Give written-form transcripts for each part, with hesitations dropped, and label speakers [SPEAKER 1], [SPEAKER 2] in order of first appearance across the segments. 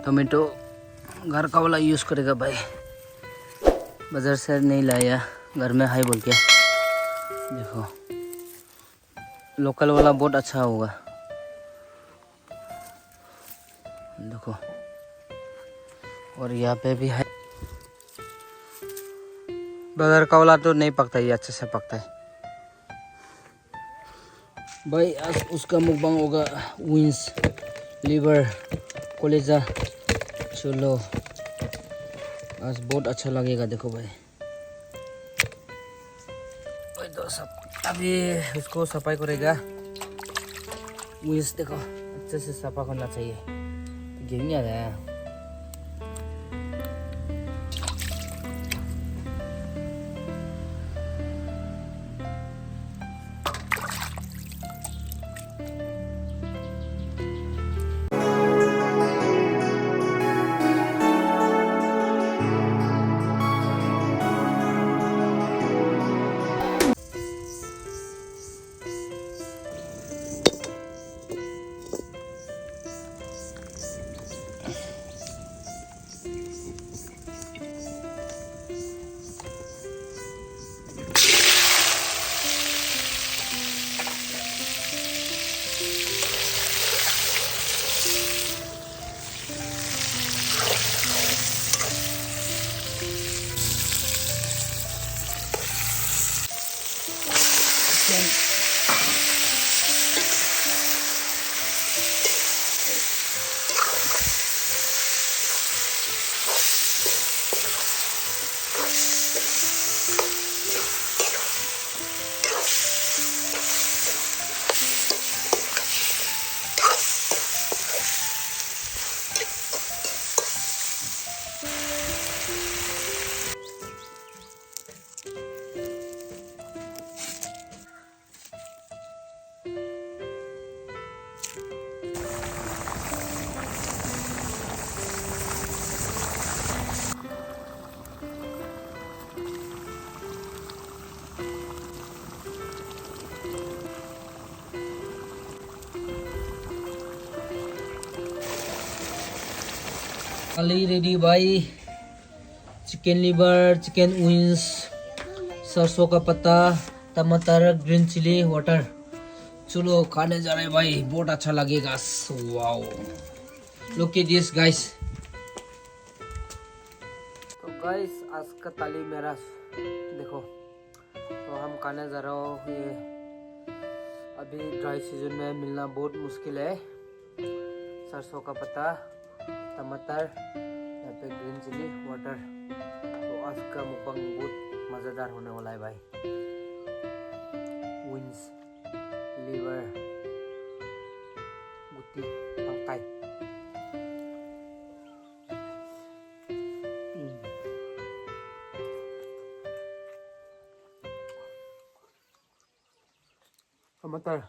[SPEAKER 1] Tomato घर का वाला यूज़ करेगा भाई, बाज़ार से नहीं लाया, घर में है बोल के। देखो लोकल वाला बहुत अच्छा होगा। देखो और यहाँ पे भी है, बाजार का वाला तो नहीं पकता, ये अच्छे से पकता है भाई। आज उसका मुकबांग होगा, विंग्स, लीवर, कलेजा। चलो आज बहुत अच्छा लगेगा। देखो भाई तो सब अभी उसको सफाई करेगा। विंग्स देखो अच्छे से सफा करना चाहिए, गिर नहीं आ रहा है। खाली रेडी भाई, चिकन लीवर, चिकन विंग्स, सरसों का पत्ता, टमाटर, ग्रीन चिली, वाटर। चलो खाने जा रहे भाई, बहुत अच्छा लगेगा। Wow look at this guys. तो गाइस आज का थाली मेरा देखो, तो हम खाने जा रहा हूँ। ये अभी ड्राई सीजन में मिलना बहुत मुश्किल है। सरसों का पत्ता, टमाटर, यहाँ पे ग्रीन चिली, वाटर। तो आज का मुकबांग बहुत मज़ेदार होने वाला है भाई। विंग्स, लीवर, गुटी, पंकाई। टमाटर,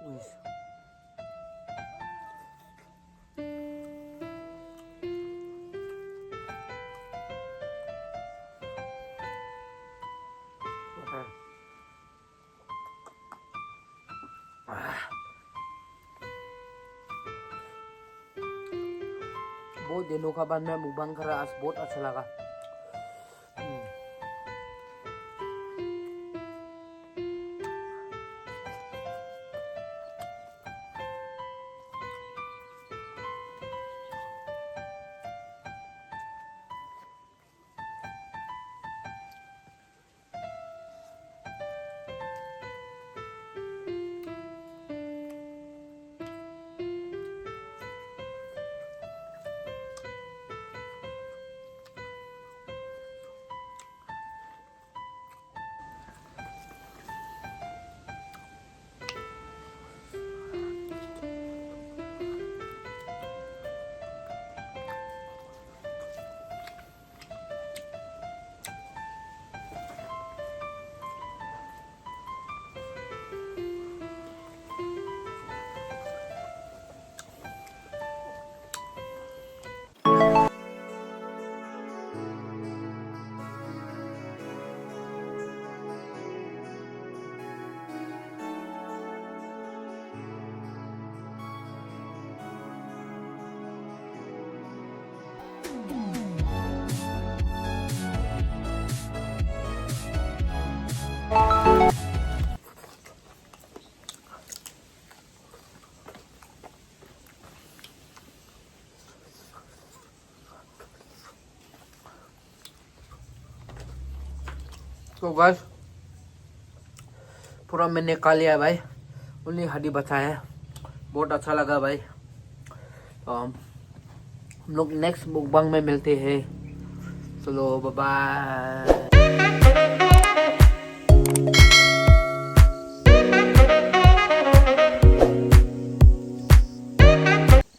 [SPEAKER 1] विंग्स, वाटर। बहुत दिनों का बाद मैं मुकबांग कर रहा, आज बहुत अच्छा लगा। तो गाइस पूरा मैंने खा लिया भाई, उन्हीं हड्डी बचा है। बहुत अच्छा लगा भाई। तो हम लोग नेक्स्ट मुकबांग में मिलते हैं। चलो बाय बाय।